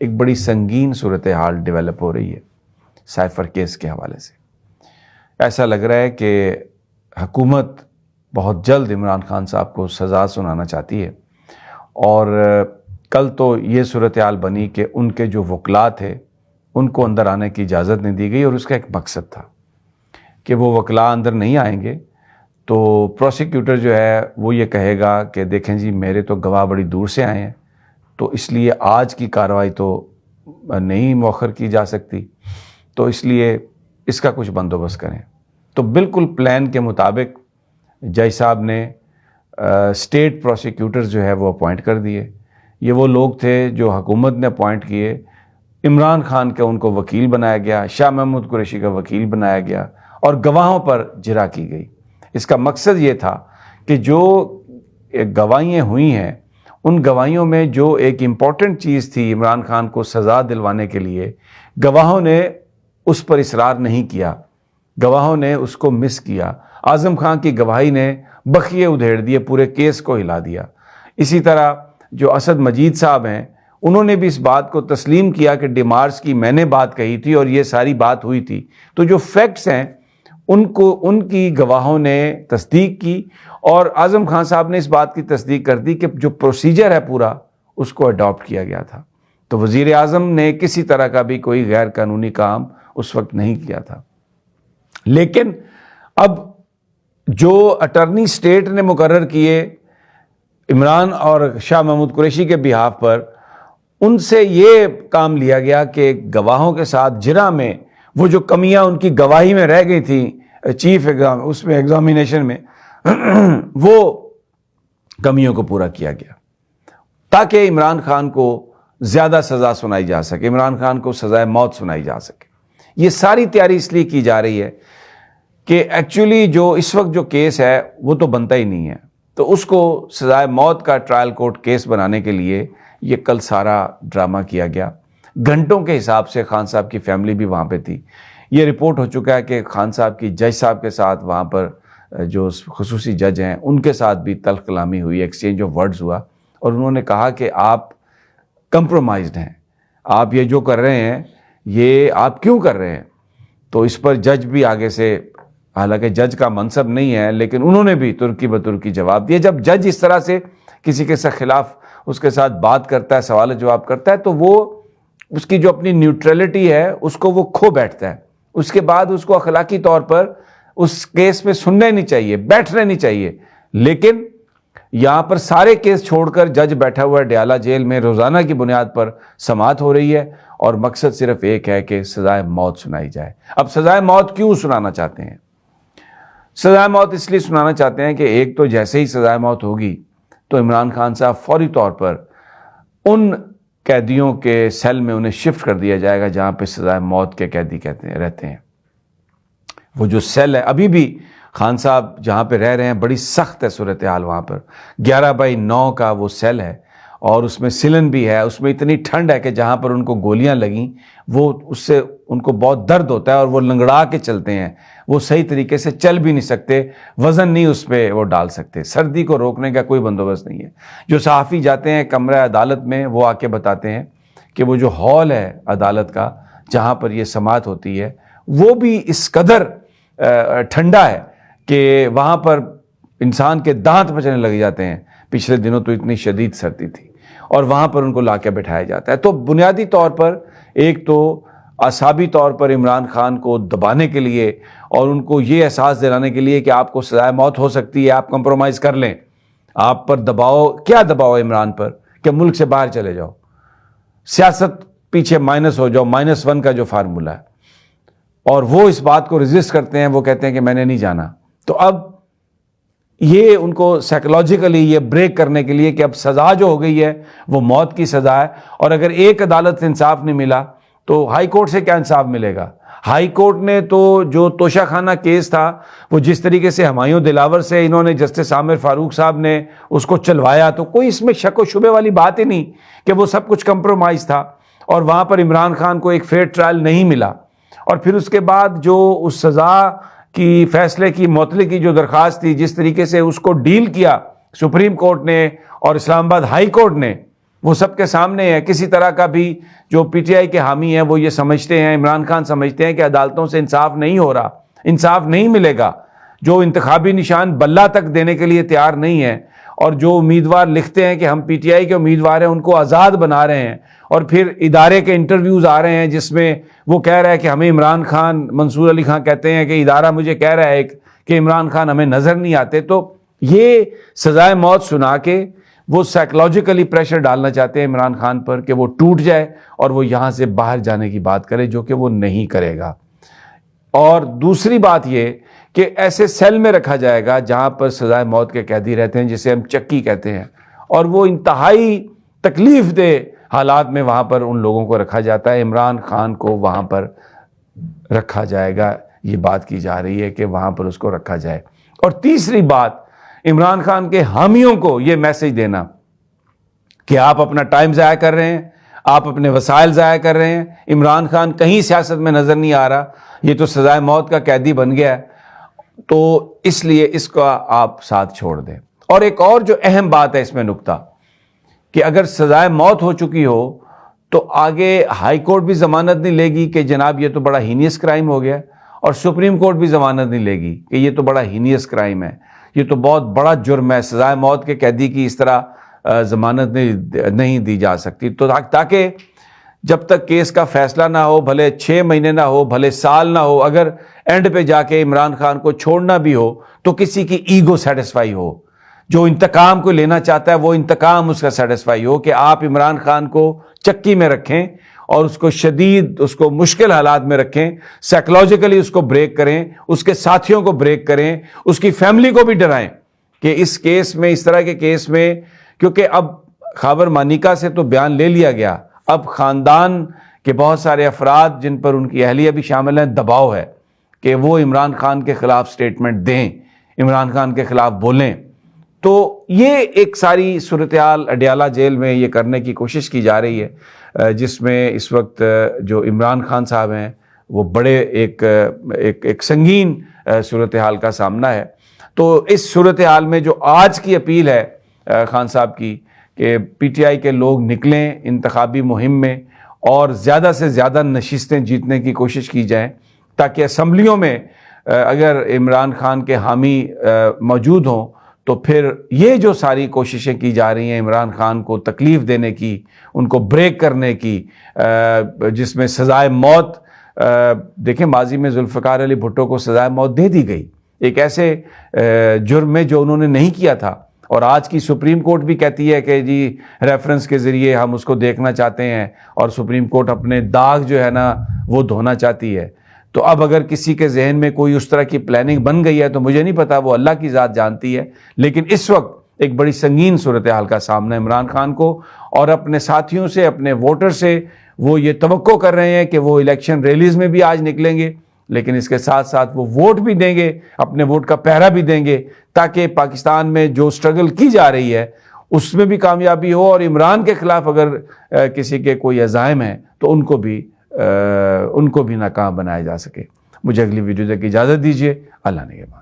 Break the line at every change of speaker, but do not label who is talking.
ایک بڑی سنگین صورتحال ڈیولپ ہو رہی ہے سائفر کیس کے حوالے سے۔ ایسا لگ رہا ہے کہ حکومت بہت جلد عمران خان صاحب کو سزا سنانا چاہتی ہے، اور کل تو یہ صورتحال بنی کہ ان کے جو وکلاء تھے ان کو اندر آنے کی اجازت نہیں دی گئی، اور اس کا ایک مقصد تھا کہ وہ وکلاء اندر نہیں آئیں گے تو پروسیکیوٹر جو ہے وہ یہ کہے گا کہ دیکھیں جی میرے تو گواہ بڑی دور سے آئے ہیں، تو اس لیے آج کی کارروائی تو نہیں مؤخر کی جا سکتی، تو اس لیے اس کا کچھ بندوبست کریں۔ تو بالکل پلان کے مطابق جج صاحب نے اسٹیٹ پروسیکیوٹر جو ہے وہ اپوائنٹ کر دیے۔ یہ وہ لوگ تھے جو حکومت نے اپوائنٹ کیے، عمران خان کا ان کو وکیل بنایا گیا، شاہ محمود قریشی کا وکیل بنایا گیا، اور گواہوں پر جرح کی گئی۔ اس کا مقصد یہ تھا کہ جو گواہیاں ہوئی ہیں ان گواہیوں میں جو ایک امپورٹنٹ چیز تھی عمران خان کو سزا دلوانے کے لیے، گواہوں نے اس پر اصرار نہیں کیا، گواہوں نے اس کو مس کیا۔ اعظم خان کی گواہی نے بخیے ادھیڑ دیے، پورے کیس کو ہلا دیا۔ اسی طرح جو اسد مجید صاحب ہیں انہوں نے بھی اس بات کو تسلیم کیا کہ ڈیمارس کی میں نے بات کہی تھی اور یہ ساری بات ہوئی تھی۔ تو جو فیکٹس ہیں ان کی گواہوں نے تصدیق کی، اور اعظم خان صاحب نے اس بات کی تصدیق کر دی کہ جو پروسیجر ہے پورا اس کو اڈاپٹ کیا گیا تھا۔ تو وزیر اعظم نے کسی طرح کا بھی کوئی غیر قانونی کام اس وقت نہیں کیا تھا۔ لیکن اب جو اٹارنی اسٹیٹ نے مقرر کیے عمران اور شاہ محمود قریشی کے بہاف پر، ان سے یہ کام لیا گیا کہ گواہوں کے ساتھ جرح میں وہ جو کمیاں ان کی گواہی میں رہ گئی تھیں چیف اس میں ایگزامینیشن میں وہ کمیوں کو پورا کیا گیا تاکہ عمران خان کو زیادہ سزا سنائی جا سکے، عمران خان کو سزائے موت سنائی جا سکے۔ یہ ساری تیاری اس لیے کی جا رہی ہے کہ ایکچولی جو اس وقت جو کیس ہے وہ تو بنتا ہی نہیں ہے، تو اس کو سزائے موت کا ٹرائل کورٹ کیس بنانے کے لیے یہ کل سارا ڈرامہ کیا گیا۔ گھنٹوں کے حساب سے خان صاحب کی فیملی بھی وہاں پہ تھی۔ یہ رپورٹ ہو چکا ہے کہ خان صاحب کی جج صاحب کے ساتھ وہاں پر جو خصوصی جج ہیں ان کے ساتھ بھی تلخ کلامی ہوئی، ایکسچینج آف ورڈز ہوا، اور انہوں نے کہا کہ آپ کمپرومائزڈ ہیں، آپ یہ جو کر رہے ہیں یہ آپ کیوں کر رہے ہیں۔ تو اس پر جج بھی آگے سے، حالانکہ جج کا منصب نہیں ہے لیکن انہوں نے بھی ترکی بترکی جواب دیا۔ جب جج اس طرح سے کسی کے خلاف اس کے ساتھ بات کرتا ہے، سوال جواب کرتا ہے، تو وہ اس کی جو اپنی نیوٹرلٹی ہے اس کو وہ کھو بیٹھتا ہے۔ اس کے بعد اس کو اخلاقی طور پر اس کیس میں سننا نہیں چاہیے، بیٹھنا نہیں چاہیے، لیکن یہاں پر سارے کیس چھوڑ کر جج بیٹھا ہوا ہے ڈیالہ جیل میں، روزانہ کی بنیاد پر سماعت ہو رہی ہے، اور مقصد صرف ایک ہے کہ سزائے موت سنائی جائے۔ اب سزائے موت کیوں سنانا چاہتے ہیں؟ سزائے موت اس لیے سنانا چاہتے ہیں کہ ایک تو جیسے ہی سزائے موت ہوگی تو عمران خان صاحب فوری طور پر ان قیدیوں کے سیل میں انہیں شفٹ کر دیا جائے گا جہاں پہ سزائے موت کے قیدی رہتے ہیں۔ وہ جو سیل ہے، ابھی بھی خان صاحب جہاں پہ رہ رہے ہیں بڑی سخت ہے صورتحال، وہاں پر 11/9 کا وہ سیل ہے، اور اس میں سلن بھی ہے، اس میں اتنی ٹھنڈ ہے کہ جہاں پر ان کو گولیاں لگیں وہ اس سے ان کو بہت درد ہوتا ہے، اور وہ لنگڑا کے چلتے ہیں، وہ صحیح طریقے سے چل بھی نہیں سکتے، وزن نہیں اس پہ وہ ڈال سکتے، سردی کو روکنے کا کوئی بندوبست نہیں ہے۔ جو صحافی جاتے ہیں کمرہ عدالت میں وہ آ کے بتاتے ہیں کہ وہ جو ہال ہے عدالت کا جہاں پر یہ سماعت ہوتی ہے وہ بھی اس قدر ٹھنڈا ہے کہ وہاں پر انسان کے دانت بچنے لگ جاتے ہیں۔ پچھلے دنوں تو اتنی شدید سردی تھی، اور وہاں پر ان کو لا کے بٹھایا جاتا ہے۔ تو بنیادی طور پر ایک تو اعصابی طور پر عمران خان کو دبانے کے لیے اور ان کو یہ احساس دلانے کے لیے کہ آپ کو سزائے موت ہو سکتی ہے، آپ کمپرومائز کر لیں، آپ پر دباؤ، کیا دباؤ عمران پر کہ ملک سے باہر چلے جاؤ، سیاست پیچھے مائنس ہو جاؤ، -1 کا جو فارمولہ ہے، اور وہ اس بات کو ریزسٹ کرتے ہیں، وہ کہتے ہیں کہ میں نے نہیں جانا۔ تو اب یہ ان کو سائیکولوجیکلی یہ بریک کرنے کے لیے کہ اب سزا جو ہو گئی ہے وہ موت کی سزا ہے، اور اگر ایک عدالت سے انصاف نہیں ملا تو ہائی کورٹ سے کیا انصاف ملے گا؟ ہائی کورٹ نے تو جو توشہ خانہ کیس تھا وہ جس طریقے سے ہمایوں دلاور سے انہوں نے جسٹس عامر فاروق صاحب نے اس کو چلوایا، تو کوئی اس میں شک و شبے والی بات ہی نہیں کہ وہ سب کچھ کمپرومائز تھا، اور وہاں پر عمران خان کو ایک فیئر ٹرائل نہیں ملا۔ اور پھر اس کے بعد جو اس سزا کی فیصلے کی معطلی کی جو درخواست تھی، جس طریقے سے اس کو ڈیل کیا سپریم کورٹ نے اور اسلام آباد ہائی کورٹ نے، وہ سب کے سامنے ہے. کسی طرح کا بھی جو پی ٹی آئی کے حامی ہیں وہ یہ سمجھتے ہیں, عمران خان سمجھتے ہیں کہ عدالتوں سے انصاف نہیں ہو رہا, انصاف نہیں ملے گا, جو انتخابی نشان بلہ تک دینے کے لیے تیار نہیں ہے, اور جو امیدوار لکھتے ہیں کہ ہم پی ٹی آئی کے امیدوار ہیں ان کو آزاد بنا رہے ہیں, اور پھر ادارے کے انٹرویوز آ رہے ہیں جس میں وہ کہہ رہا ہے کہ ہمیں عمران خان, منصور علی خان کہتے ہیں کہ ادارہ مجھے کہہ رہا ہے کہ عمران خان ہمیں نظر نہیں آتے. تو یہ سزائے موت سنا کے وہ سائیکلوجیکلی پریشر ڈالنا چاہتے ہیں عمران خان پر کہ وہ ٹوٹ جائے اور وہ یہاں سے باہر جانے کی بات کرے, جو کہ وہ نہیں کرے گا. اور دوسری بات یہ کہ ایسے سیل میں رکھا جائے گا جہاں پر سزائے موت کے قیدی رہتے ہیں, جسے ہم چکی کہتے ہیں, اور وہ انتہائی تکلیف دہ حالات میں وہاں پر ان لوگوں کو رکھا جاتا ہے. عمران خان کو وہاں پر رکھا جائے گا, یہ بات کی جا رہی ہے کہ وہاں پر اس کو رکھا جائے. اور تیسری بات, عمران خان کے حامیوں کو یہ میسج دینا کہ آپ اپنا ٹائم ضائع کر رہے ہیں, آپ اپنے وسائل ضائع کر رہے ہیں, عمران خان کہیں سیاست میں نظر نہیں آ رہا, یہ تو سزائے موت کا قیدی بن گیا ہے, تو اس لیے اس کا آپ ساتھ چھوڑ دیں. اور ایک اور جو اہم بات ہے اس میں نکتہ, کہ اگر سزائے موت ہو چکی ہو تو آگے ہائی کورٹ بھی ضمانت نہیں لے گی کہ جناب یہ تو بڑا ہینیس کرائم ہو گیا, اور سپریم کورٹ بھی ضمانت نہیں لے گی کہ یہ تو بڑا ہینیس کرائم ہے, یہ تو بہت بڑا جرم ہے, سزائے موت کے قیدی کی اس طرح ضمانت نہیں دی جا سکتی. تو تاکہ جب تک کیس کا فیصلہ نہ ہو, بھلے 6 مہینے نہ ہو, بھلے سال نہ ہو, اگر اینڈ پہ جا کے عمران خان کو چھوڑنا بھی ہو تو کسی کی ایگو سیٹسفائی ہو, جو انتقام کو لینا چاہتا ہے وہ انتقام اس کا سیٹسفائی ہو, کہ آپ عمران خان کو چکی میں رکھیں اور اس کو شدید, اس کو مشکل حالات میں رکھیں, سائیکلوجیکلی اس کو بریک کریں, اس کے ساتھیوں کو بریک کریں, اس کی فیملی کو بھی ڈرائیں کہ اس کیس میں, اس طرح کے کیس میں, کیونکہ اب خاور مانیکا سے تو بیان لے لیا گیا, اب خاندان کے بہت سارے افراد جن پر ان کی اہلیہ بھی شامل ہیں, دباؤ ہے کہ وہ عمران خان کے خلاف سٹیٹمنٹ دیں, عمران خان کے خلاف بولیں. تو یہ ایک ساری صورتحال اڈیالہ جیل میں یہ کرنے کی کوشش کی جا رہی ہے, جس میں اس وقت جو عمران خان صاحب ہیں وہ بڑے ایک سنگین صورتحال کا سامنا ہے. تو اس صورتحال میں جو آج کی اپیل ہے خان صاحب کی کہ پی ٹی آئی کے لوگ نکلیں انتخابی مہم میں اور زیادہ سے زیادہ نشستیں جیتنے کی کوشش کی جائیں, تاکہ اسمبلیوں میں اگر عمران خان کے حامی موجود ہوں تو پھر یہ جو ساری کوششیں کی جا رہی ہیں عمران خان کو تکلیف دینے کی, ان کو بریک کرنے کی, جس میں سزائے موت, دیکھیں ماضی میں ذوالفقار علی بھٹو کو سزائے موت دے دی گئی ایک ایسے جرم میں جو انہوں نے نہیں کیا تھا, اور آج کی سپریم کورٹ بھی کہتی ہے کہ جی ریفرنس کے ذریعے ہم اس کو دیکھنا چاہتے ہیں, اور سپریم کورٹ اپنے داغ جو ہے نا وہ دھونا چاہتی ہے. تو اب اگر کسی کے ذہن میں کوئی اس طرح کی پلاننگ بن گئی ہے تو مجھے نہیں پتا, وہ اللہ کی ذات جانتی ہے, لیکن اس وقت ایک بڑی سنگین صورتحال کا سامنا ہے عمران خان کو, اور اپنے ساتھیوں سے, اپنے ووٹر سے وہ یہ توقع کر رہے ہیں کہ وہ الیکشن ریلیز میں بھی آج نکلیں گے, لیکن اس کے ساتھ ساتھ وہ ووٹ بھی دیں گے, اپنے ووٹ کا پہرا بھی دیں گے, تاکہ پاکستان میں جو سٹرگل کی جا رہی ہے اس میں بھی کامیابی ہو, اور عمران کے خلاف اگر کسی کے کوئی عزائم ہیں تو ان کو بھی ناکام بنایا جا سکے. مجھے اگلی ویڈیو تک اجازت دیجیے. اللہ نگہبان.